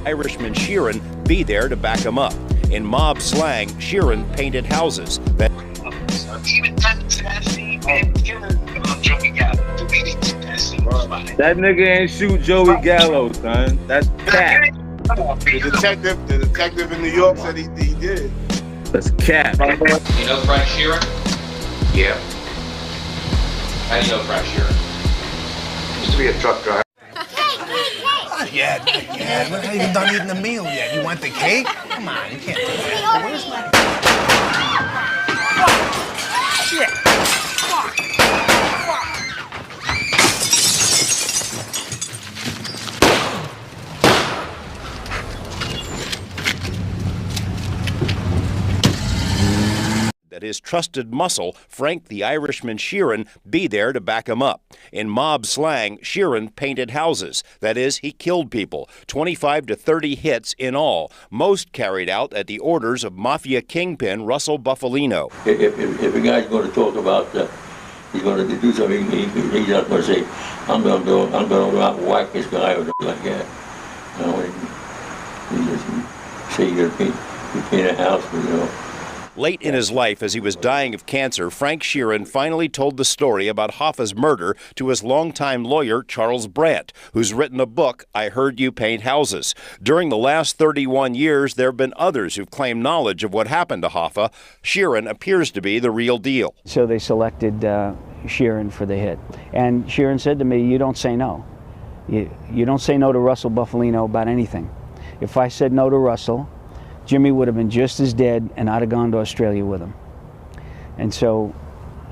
Irishman Sheeran be there to back him up. In mob slang, Sheeran painted houses. That nigga ain't shoot Joey Gallo, son. That's cap. The detective in New York said he did. That's cap. You know Frank Sheeran? Yeah. How do you know Frank Sheeran? Used to be a truck driver. Not yet. We haven't even done eating the meal yet. You want the cake? Come on, you can't do that. Where's my... Shit. Fuck. That his trusted muscle, Frank the Irishman Sheeran, be there to back him up. In mob slang, Sheeran painted houses. That is, he killed people. 25 to 30 hits in all, most carried out at the orders of mafia kingpin Russell Buffalino. If a guy's going to talk about he's going to do something, he's not going to say, I'm going to go out and whack this guy or something like that. You know, he just say you're going to paint a house, you know. Late in his life, as he was dying of cancer, Frank Sheeran finally told the story about Hoffa's murder to his longtime lawyer, Charles Brandt, who's written a book, I Heard You Paint Houses. During the last 31 years, there have been others who've claimed knowledge of what happened to Hoffa. Sheeran appears to be the real deal. So they selected Sheeran for the hit. And Sheeran said to me, you don't say no. You don't say no to Russell Buffalino about anything. If I said no to Russell, Jimmy would have been just as dead, and I'd have gone to Australia with him. And so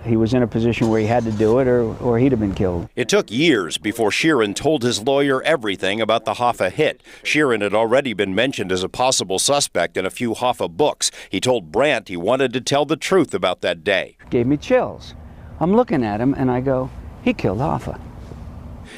he was in a position where he had to do it, or he'd have been killed. It took years before Sheeran told his lawyer everything about the Hoffa hit. Sheeran had already been mentioned as a possible suspect in a few Hoffa books. He told Brandt he wanted to tell the truth about that day. Gave me chills. I'm looking at him, and I go, he killed Hoffa.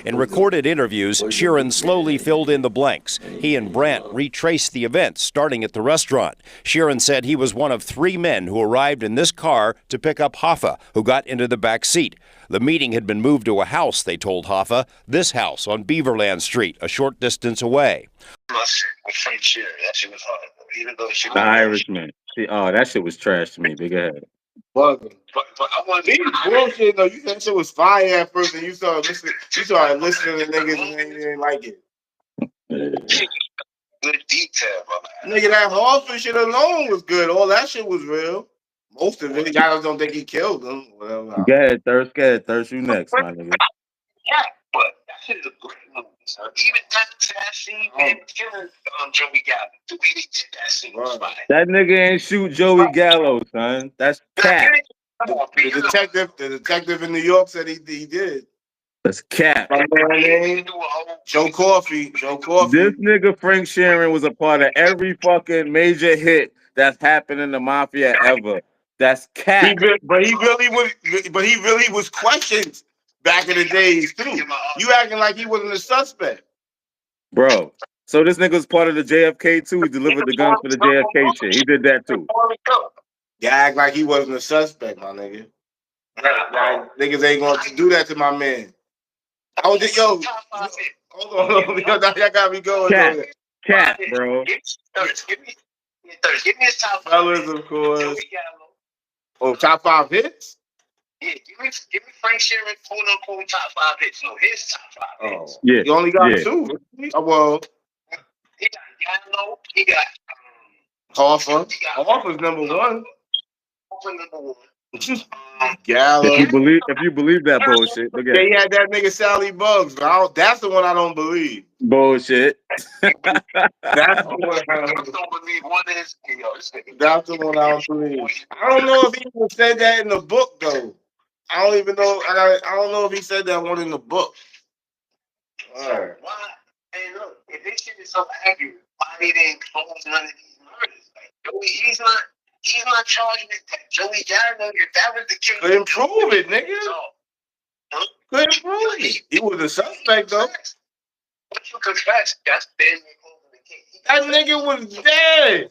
In recorded interviews, Sheeran slowly filled in the blanks. He and Brandt retraced the events, starting at the restaurant. Sheeran said he was one of 3 men who arrived in this car to pick up Hoffa, who got into the back seat. The meeting had been moved to a house, they told Hoffa, this house on Beaverland Street, a short distance away. The Irishman. Oh, that shit was trash to me. Big ahead. But I want to bullshit though. You said that shit was fire at first, and you started listening to niggas, and you didn't like it. Good detail, bro. Nigga, that Hoffa shit alone was good. All that shit was real. Most of it, y'all don't think he killed them. Whatever. Go ahead, Thirst. You next, my nigga. Yeah, but that shit is a great movie, son. Even down to that scene and killing Joey Gallo. The way they did that scene was fire. That nigga ain't shoot Joey Gallo, son. That's cap. The detective in New York said he did. That's cap. Joe Coffey. This nigga Frank Sheeran was a part of every fucking major hit that's happened in the mafia ever. That's cap. But he really was questioned back in the days too. You acting like he wasn't a suspect, bro. So this nigga was part of the JFK too. He delivered the guns for the JFK shit. He did that too. You act like he wasn't a suspect, my nigga. Niggas ain't gonna do that to my man. I was just hold on, y'all got me going. Cat, bro. Give me his top 5. Fellas, of course. Oh, top 5 hits? Yeah, give me Frank Sheeran, quote unquote top 5 hits. No, his top 5 hits. Oh, yeah. You only got 2. Oh, well. He got Gallo. He got Hoffa. Hoffa's number 1. Hoffa number 1. Gallo. If you believe that bullshit, look at he had that nigga Sally Bugs, but that's the one I don't believe. Bullshit. That's the one I don't believe. That's the one I don't believe. I don't know if he even said that in the book though. I don't even know. I don't know if he said that one in the book. All right. Why? Hey, look, if this shit is so accurate, why they didn't close none of these murders? Like, Joey, he's not charged with that. Joey Gallo, if that was the case, couldn't prove it, nigga. Couldn't prove it. He was a suspect though. But you confess, that's been closing the case. That nigga was dead.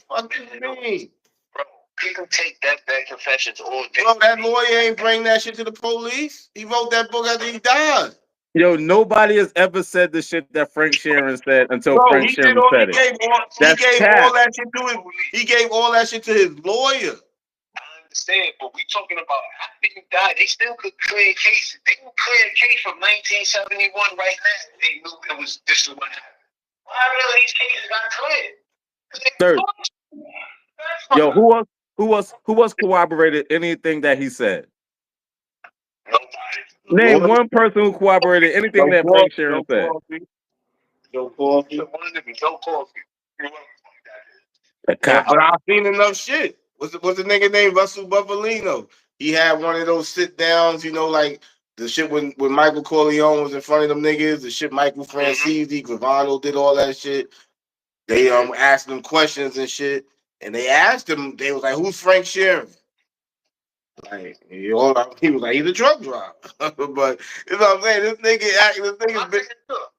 Fuck you mean? Bro, people take that confessions all day. Bro, that lawyer ain't bring that shit to the police. He wrote that book after he died. Yo, nobody has ever said the shit that Frank Sheeran said until Bro, Frank Sheeran said it. That's he gave cap. all that shit to his. He gave all that shit to his lawyer. I understand, but we talking about after you die, they still could clear cases. They can clear a case from 1971 right now. They knew it was this is what happened. Why none of these cases got cleared? Third. Yo, who else corroborated anything that he said? Nobody. Name one person who corroborated anything that Frank Sheeran said. Joe Coffey. Joe Coffey. But I've seen enough shit. What's the nigga named Russell Buffalino? He had one of those sit downs, you know, like the shit when Michael Corleone was in front of them niggas, the shit Michael Francese, Gravano did all that shit. They asked them questions and shit, and they asked him, they was like, "Who's Frank Sheeran?" Like he was like, "He's a truck driver." But you know what I'm saying?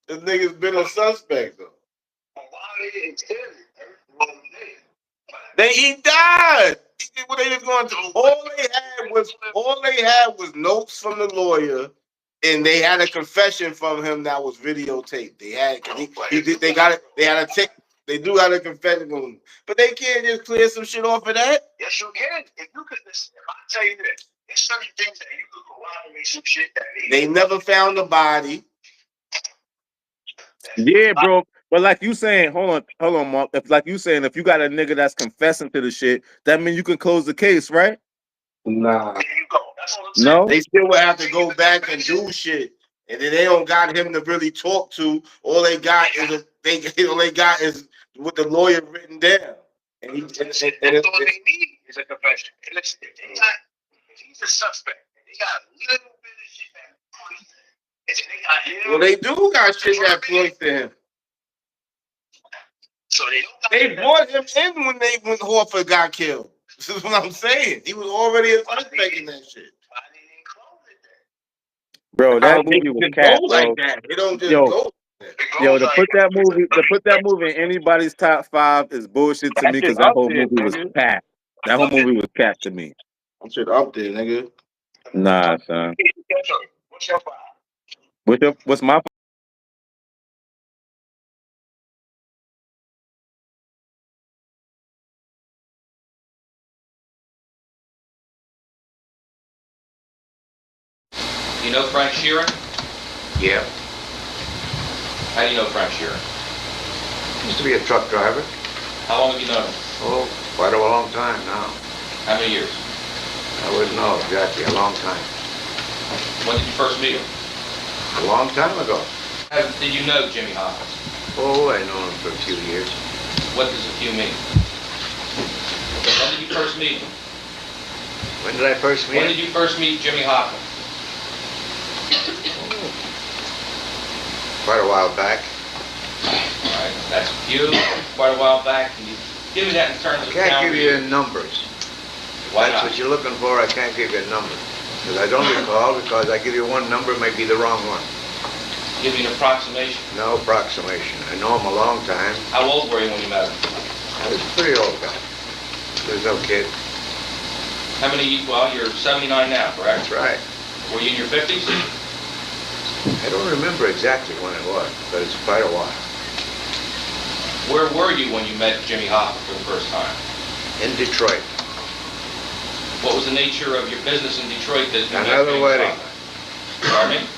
This nigga's been a suspect though. He died. What they was going to? All they had was notes from the lawyer, and they had a confession from him that was videotaped. They had they got it. They had a tick. They do have a confession from him, but they can't just clear some shit off of that. Yes, you can. If you could listen, if I tell you this, there's certain things that you could corroborate some shit that they never found the body. Yeah, bro. But like you saying, hold on, Mark. Like you saying, if you got a nigga that's confessing to the shit, that means you can close the case, right? Nah. There you go. That's what I'm saying. No. They still would have to go back and do shit, and then they don't got him to really talk to. All they got is what the lawyer written down. And that's all they need is a confession. And listen, if he's a suspect, they got a little bit of shit that points to him. Well, they do got shit that points to him. So they brought him in when Horford got killed. This is what I'm saying. He was already a suspect in that shit. Bro, that movie was cat, bro. Like that. It don't just go. Yo, to put that movie in anybody's top 5 is bullshit to me because that whole movie was cat. That whole movie was cat to me. I'm shit up there, nigga. Nah, son. What's your 5? What's my? You know Frank Sheeran? Yeah. How do you know Frank Sheeran? Used to be a truck driver. How long have you known him? Oh, quite a long time now. How many years? I wouldn't know exactly. A long time. When did you first meet him? A long time ago. Did you know Jimmy Hopkins? Oh, I know him for a few years. What does a few mean? When did you first meet him? When did I first meet him? When did you first meet Jimmy Hopkins? Oh, quite a while back. All right, that's a few. Quite a while back. Can you give me that in terms of I can't calendar give you years? numbers. Why That's not? what you're looking for. I can't give you a number. Because I don't recall, because I give you one number, it might be the wrong one. Give me an approximation. No approximation. I know him a long time. How old were you when you met him? I was a pretty old guy. There's no kid. How many? Well, you're 79 now, correct? That's right. Were you in your 50s? I don't remember exactly when it was, but it's quite a while. Where were you when you met Jimmy Hopper for the first time? In Detroit. What was the nature of your business in Detroit that you met Another Jimmy wedding. Hopper? Pardon me?